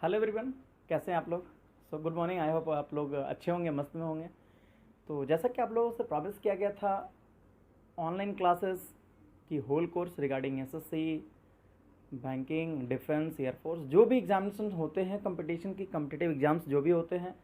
Hello everyone, कैसे हैं आप लोग। Good morning. आई होप आप लोग अच्छे होंगे, मस्त में होंगे। तो जैसा कि आप लोगों से प्रॉमिस किया गया था, ऑनलाइन क्लासेस की whole course regarding SSC, banking, defence, air force, जो भी एग्जामिनेशन होते हैं, कंपटीशन की कम्पिटिटिव एग्जाम्स जो भी होते हैं,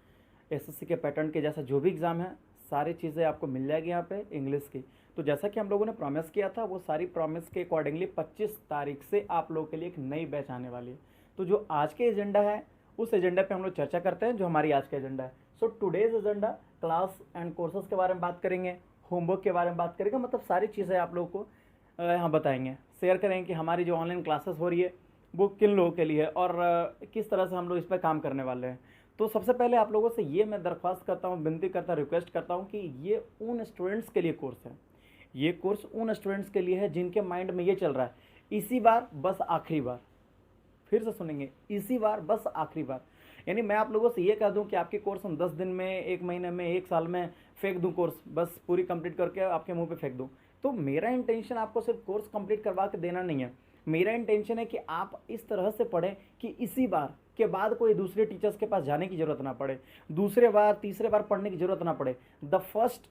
एसएससी के पैटर्न के जैसा जो भी एग्ज़ाम है, सारी चीज़ें आपको मिल जाएगी यहाँ पे इंग्लिश की। तो जैसा कि हम लोगों ने प्रॉमिस किया था, वो सारी प्रॉमिस के अकॉर्डिंगली 25 तारीख से आप लोगों के लिए एक नई बैच आने वाली है। तो जो आज के एजेंडा है, उस एजेंडा पे हम लोग चर्चा करते हैं, जो हमारी आज का एजेंडा है। So today's agenda, class and courses के बारे में बात करेंगे, होमवर्क के बारे में बात करेंगे, मतलब सारी चीज़ें आप लोगों को यहाँ बताएंगे, शेयर करेंगे कि हमारी जो ऑनलाइन क्लासेस हो रही है वो किन लोगों के लिए है और किस तरह से हम लोग इस पर काम करने वाले हैं। तो सबसे पहले आप लोगों से ये मैं दरख्वास्त करता हूँ, विनती करता हूँ, रिक्वेस्ट करता हूँ कि ये उन स्टूडेंट्स के लिए कोर्स है। ये कोर्स उन स्टूडेंट्स के लिए है जिनके माइंड में ये चल रहा है, इसी बार बस आखिरी बार, फिर से सुनेंगे, इसी बार बस आखिरी बार। यानी मैं आप लोगों से ये कह दूं कि आपके कोर्स हम 10 दिन में, 1 महीने में, 1 साल में फेंक दूं, कोर्स बस पूरी कंप्लीट करके आपके मुंह पे फेंक दूं। तो मेरा इंटेंशन आपको सिर्फ कोर्स कंप्लीट करवा के देना नहीं है। मेरा इंटेंशन है कि आप इस तरह से पढ़ें कि इसी बार के बाद कोई दूसरे टीचर्स के पास जाने की ज़रूरत ना पड़े, दूसरे बार तीसरे बार पढ़ने की ज़रूरत ना पड़े। The first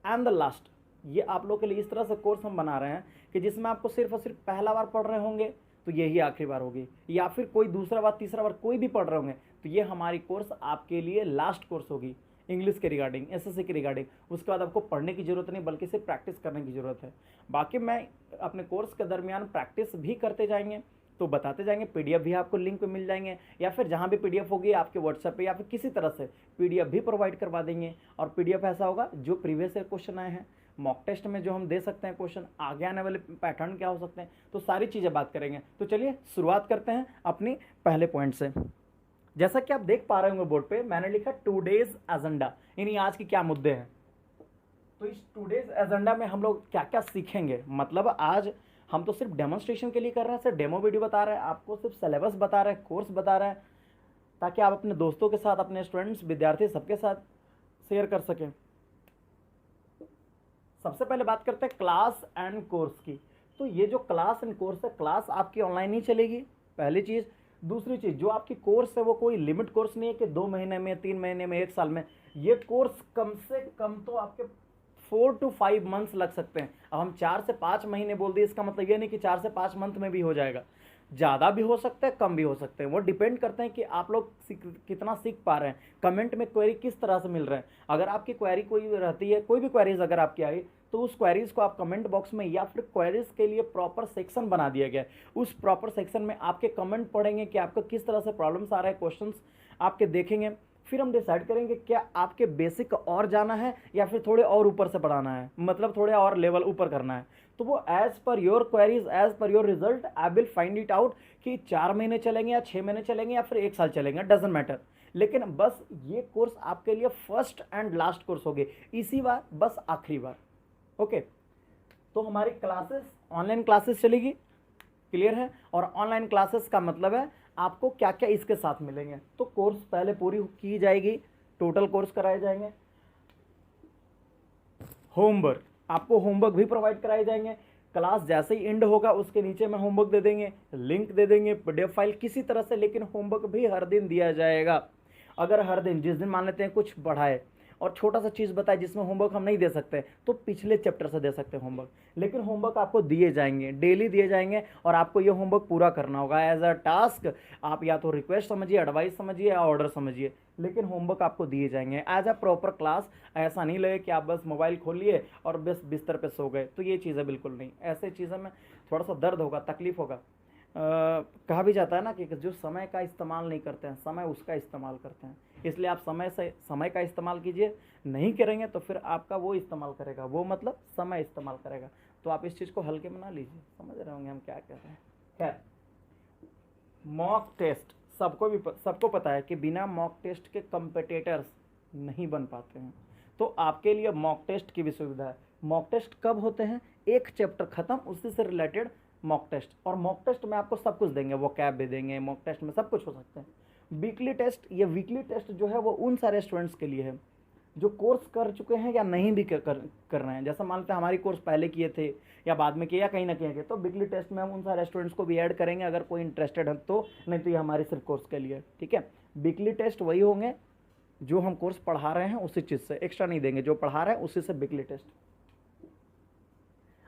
and the last, ये आप लोग के लिए इस तरह से कोर्स हम बना रहे हैं कि जिसमें आपको सिर्फ और सिर्फ पहला बार पढ़ रहे होंगे तो यही आखिरी बार होगी, या फिर कोई दूसरा बार तीसरा बार कोई भी पढ़ रहे होंगे तो ये हमारी कोर्स आपके लिए लास्ट कोर्स होगी इंग्लिश के रिगार्डिंग, एसएससी के रिगार्डिंग। उसके बाद आपको पढ़ने की ज़रूरत नहीं, बल्कि सिर्फ प्रैक्टिस करने की ज़रूरत है। बाकी मैं अपने कोर्स के दरमियान प्रैक्टिस भी करते जाएंगे, तो बताते जाएंगे। पीडीएफ भी आपको लिंक पे मिल जाएंगे, या फिर जहाँ भी पीडीएफ होगी आपके व्हाट्सएप पे या फिर किसी तरह से पीडीएफ भी प्रोवाइड करवा देंगे। और पीडीएफ ऐसा होगा जो प्रीवियस ईयर क्वेश्चन आए हैं, मॉक टेस्ट में जो हम दे सकते हैं क्वेश्चन, आगे आने वाले पैटर्न क्या हो सकते हैं, तो सारी चीज़ें बात करेंगे। तो चलिए शुरुआत करते हैं अपनी पहले पॉइंट से। जैसा कि आप देख पा रहे होंगे बोर्ड पे मैंने लिखा टुडेज एजेंडा, यानी आज के क्या मुद्दे हैं। तो इस टुडेज एजेंडा में हम लोग क्या क्या सीखेंगे, मतलब आज हम तो सिर्फ डेमोन्स्ट्रेशन के लिए कर रहे हैं, सिर्फ डेमो वीडियो बता रहे हैं आपको, सिर्फ सिलेबस बता रहे हैं, कोर्स बता रहे हैं, ताकि आप अपने दोस्तों के साथ, अपने स्टूडेंट्स, विद्यार्थी सबके साथ शेयर कर सकें। सबसे पहले बात करते हैं क्लास एंड कोर्स की। तो ये जो क्लास एंड कोर्स है, क्लास आपकी ऑनलाइन ही चलेगी, पहली चीज़। दूसरी चीज़, जो आपकी कोर्स है वो कोई लिमिट कोर्स नहीं है कि 2 महीने में, 3 महीने में, 1 साल में। ये कोर्स कम से कम तो आपके 4 to 5 मंथ्स लग सकते हैं। अब हम 4 से 5 महीने बोल दिए, इसका मतलब ये नहीं कि 4 से 5 मंथ में भी हो जाएगा। ज़्यादा भी हो सकता है, कम भी हो सकते हैं, वो डिपेंड करते हैं कि आप लोग कितना सीख पा रहे हैं, कमेंट में क्वेरी किस तरह से मिल रहे हैं। अगर आपकी क्वेरी कोई रहती है, कोई भी क्वेरीज अगर आपकी आई, तो उस क्वेरीज को आप कमेंट बॉक्स में, या फिर क्वेरीज के लिए प्रॉपर सेक्शन बना दिया गया है, उस प्रॉपर सेक्शन में आपके कमेंट पढ़ेंगे कि आपको किस तरह से प्रॉब्लम्स आ रहे हैं, क्वेश्चंस आपके देखेंगे। फिर हम डिसाइड करेंगे क्या आपके बेसिक और जाना है या फिर थोड़े और ऊपर से पढ़ाना है, मतलब थोड़े और लेवल ऊपर करना है। तो वो as per your queries, as per your result, I will find it out कि 4 महीने चलेंगे या 6 महीने चलेंगे या फिर 1 साल चलेंगे, डजेंट मैटर। लेकिन बस ये कोर्स आपके लिए फर्स्ट एंड लास्ट कोर्स होगी, इसी बार बस आखिरी बार। ओके, तो हमारी क्लासेस, ऑनलाइन क्लासेस चलेगी, क्लियर है। और ऑनलाइन क्लासेस का मतलब है आपको क्या क्या इसके साथ मिलेंगे। तो कोर्स पहले पूरी की जाएगी, टोटल कोर्स कराए जाएंगे, होमवर्क, आपको होमवर्क भी प्रोवाइड कराए जाएंगे। क्लास जैसे ही एंड होगा उसके नीचे में होमवर्क दे देंगे, लिंक दे देंगे, पीडीएफ फाइल किसी तरह से, लेकिन होमवर्क भी हर दिन दिया जाएगा। अगर हर दिन, जिस दिन मान लेते हैं कुछ बढ़ाए और छोटा सा चीज़ बताए जिसमें होमवर्क हम नहीं दे सकते, तो पिछले चैप्टर से दे सकते हैं होमवर्क, लेकिन होमवर्क आपको दिए जाएंगे, डेली दिए जाएंगे, और आपको ये होमवर्क पूरा करना होगा एज अ टास्क। आप या तो रिक्वेस्ट समझिए, एडवाइस समझिए या ऑर्डर समझिए, लेकिन होमवर्क आपको दिए जाएंगे एज अ प्रॉपर क्लास। ऐसा नहीं लगे कि आप बस मोबाइल खोल लिए और बस बिस्तर पे सो गए, तो ये चीज़ें बिल्कुल नहीं। ऐसे चीज़ों में थोड़ा सा दर्द होगा, तकलीफ होगा। कहा भी जाता है ना कि जो समय का इस्तेमाल नहीं करते हैं, समय उसका इस्तेमाल करते हैं। इसलिए आप समय का इस्तेमाल कीजिए, नहीं करेंगे तो फिर आपका वो इस्तेमाल करेगा, वो मतलब समय इस्तेमाल करेगा। तो आप इस चीज़ को हल्के में ना लीजिए, समझ रहे होंगे हम क्या कह रहे हैं। खैर, मॉक टेस्ट सबको पता है कि बिना मॉक टेस्ट के कंपिटिटर्स नहीं बन पाते हैं। तो आपके लिए मॉक टेस्ट की भी सुविधा है। मॉक टेस्ट कब होते हैं, एक चैप्टर खत्म, उसी से रिलेटेड मॉक टेस्ट। और मॉक टेस्ट में आपको सब कुछ देंगे, वो कैब भी देंगे, मॉक टेस्ट में सब कुछ हो सकते हैं। वीकली टेस्ट, ये वीकली टेस्ट जो है वो उन सारे स्टूडेंट्स के लिए है जो कोर्स कर चुके हैं या नहीं भी कर रहे हैं। जैसा मान लेते हैं हमारी कोर्स पहले किए थे या बाद में किए या कहीं ना कहीं किए, तो वीकली टेस्ट में हम उन सारे स्टूडेंट्स को भी ऐड करेंगे अगर कोई इंटरेस्टेड है तो, नहीं तो ये हमारे सिर्फ कोर्स के लिए। ठीक है, वीकली टेस्ट वही होंगे जो हम कोर्स पढ़ा रहे हैं उसी चीज़ से, एक्स्ट्रा नहीं देंगे, जो पढ़ा रहे हैं उसी से वीकली टेस्ट।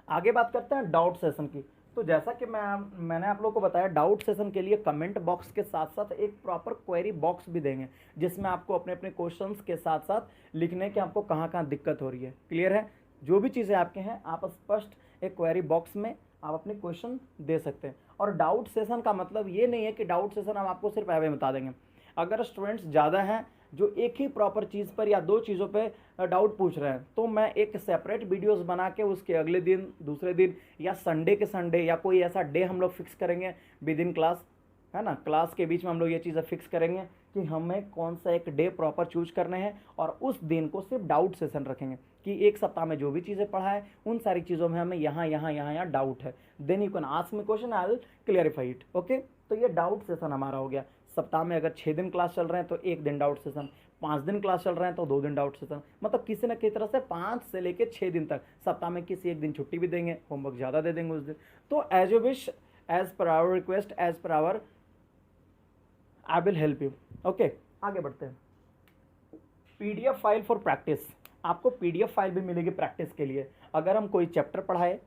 आगे बात करते हैं डाउट सेशन की। तो जैसा कि मैंने आप लोगों को बताया, डाउट सेशन के लिए कमेंट बॉक्स के साथ साथ एक प्रॉपर क्वेरी बॉक्स भी देंगे, जिसमें आपको अपने अपने क्वेश्चंस के साथ साथ लिखने के आपको कहाँ कहाँ दिक्कत हो रही है। क्लियर है, जो भी चीज़ें आपके हैं आप स्पष्ट एक क्वेरी बॉक्स में आप अपने क्वेश्चन दे सकते हैं। और डाउट सेशन का मतलब ये नहीं है कि डाउट सेशन हम आपको सिर्फ ऐसे बता देंगे। अगर स्टूडेंट्स ज़्यादा हैं जो एक ही प्रॉपर चीज़ पर या दो चीज़ों पे डाउट पूछ रहे हैं, तो मैं एक सेपरेट वीडियोस बना के उसके अगले दिन, दूसरे दिन या संडे के संडे या कोई ऐसा डे हम लोग फिक्स करेंगे विद इन क्लास, है ना, क्लास के बीच में हम लोग ये चीज़ें फिक्स करेंगे कि हमें कौन सा एक डे प्रॉपर चूज करने हैं और उस दिन को सिर्फ डाउट सेशन रखेंगे कि एक सप्ताह में जो भी चीज़ें पढ़ा है उन सारी चीज़ों में हमें यहाँ डाउट है, then you can ask me question, I will clarify it. Okay, तो ये डाउट सेशन हमारा हो गया। सप्ताह में अगर 6 दिन क्लास चल रहे हैं तो 1 दिन डाउट सेशन, 5 दिन क्लास चल रहे हैं तो 2 दिन डाउट सेशन, मतलब किसी न किसी तरह से 5 से लेकर 6 दिन तक, सप्ताह में किसी एक दिन छुट्टी भी देंगे, होमवर्क ज़्यादा दे देंगे उस दिन। तो as you wish, as per our request, as per our, I will help you. Okay, आगे बढ़ते हैं। PDF फाइल फॉर प्रैक्टिस, आपको PDF फाइल भी मिलेगी प्रैक्टिस के लिए। अगर हम कोई चैप्टर पढ़ाए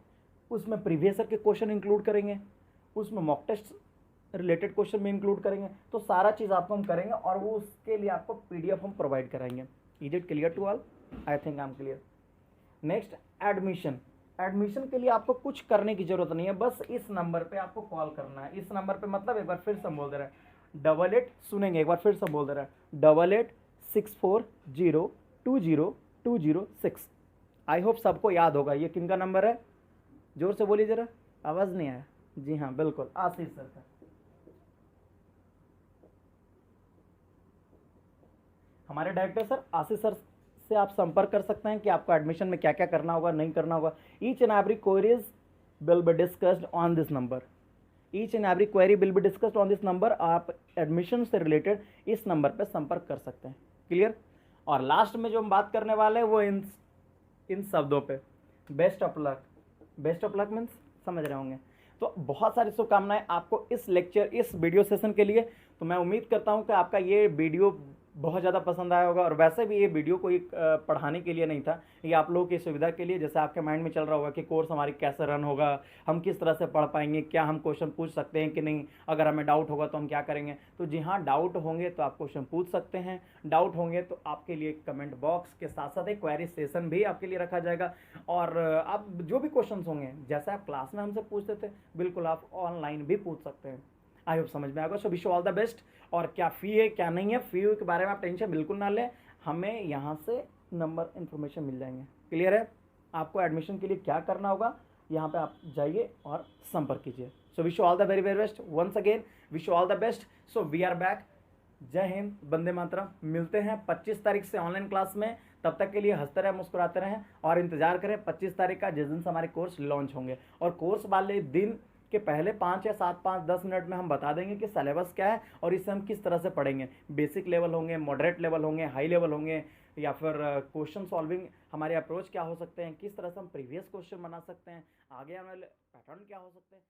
उसमें प्रीवियस ईयर के क्वेश्चन इंक्लूड करेंगे, उसमें मॉक टेस्ट रिलेटेड क्वेश्चन में इंक्लूड करेंगे, तो सारा चीज़ आपको हम करेंगे और वो उसके लिए आपको PDF हम प्रोवाइड कराएंगे। Is it clear to all? I think I am clear. Next, admission. Admission के लिए आपको कुछ करने की जरूरत नहीं है, बस इस नंबर पे आपको कॉल करना है। इस नंबर पे मतलब एक बार फिर से हम बोल दे रहे हैं, 88, सुनेंगे एक बार फिर से बोल दे रहे हैं, 8864020206। आई होप सबको याद होगा ये किन का नंबर है, जोर से बोलिए जरा, आवाज़ नहीं आया। जी हाँ बिल्कुल, आशीष सर का। हमारे डायरेक्टर सर आशीष सर से आप संपर्क कर सकते हैं कि आपको एडमिशन में क्या क्या करना होगा, नहीं करना होगा। Each and every queries will be discussed on this number. Each and every query will be discussed on this number. आप एडमिशन से रिलेटेड इस नंबर पर संपर्क कर सकते हैं। क्लियर? और लास्ट में जो हम बात करने वाले हैं वो इन शब्दों पे, best of luck. Best of luck means समझ रहे होंगे। तो बहुत सारी शुभकामनाएं आपको इस लेक्चर, इस वीडियो सेशन के लिए। तो मैं उम्मीद करता हूं कि आपका ये वीडियो बहुत ज़्यादा पसंद आया होगा। और वैसे भी ये वीडियो कोई पढ़ाने के लिए नहीं था, ये आप लोगों की सुविधा के लिए। जैसे आपके माइंड में चल रहा होगा कि कोर्स हमारी कैसे रन होगा, हम किस तरह से पढ़ पाएंगे, क्या हम क्वेश्चन पूछ सकते हैं कि नहीं, अगर हमें डाउट होगा तो हम क्या करेंगे। तो जी हाँ, डाउट होंगे तो आप क्वेश्चन पूछ सकते हैं। डाउट होंगे तो आपके लिए कमेंट बॉक्स के साथ साथ एक क्वेरी सेशन भी आपके लिए रखा जाएगा। और आप जो भी क्वेश्चन होंगे, जैसे आप क्लास में हमसे पूछते थे, बिल्कुल आप ऑनलाइन भी पूछ सकते हैं। आई होप समझ में आएगा। सो wish you all the best. और क्या फ़ी है क्या नहीं है, फ़ी के बारे में आप टेंशन बिल्कुल ना लें, हमें यहाँ से नंबर इन्फॉर्मेशन मिल जाएंगे। क्लियर है? आपको एडमिशन के लिए क्या करना होगा, यहाँ पे आप जाइए और संपर्क कीजिए। So wish you all the very very best. Once again wish you all the best. So we are back. जय हिंद, वंदे मातरम। मिलते हैं 25 तारीख से ऑनलाइन क्लास में। तब तक के लिए हंसते रहें, मुस्कुराते रहें और इंतजार करें 25 तारीख का, जिस दिन से हमारे कोर्स लॉन्च होंगे। और कोर्स वाले दिन के पहले 5 या 7, 5-10 मिनट में हम बता देंगे कि सिलेबस क्या है और इसे हम किस तरह से पढ़ेंगे। बेसिक लेवल होंगे, मॉडरेट लेवल होंगे, हाई लेवल होंगे, या फिर क्वेश्चन सॉल्विंग हमारे अप्रोच क्या हो सकते हैं, किस तरह से हम प्रीवियस क्वेश्चन बना सकते हैं, आगे आने वाले पैटर्न क्या हो सकते हैं।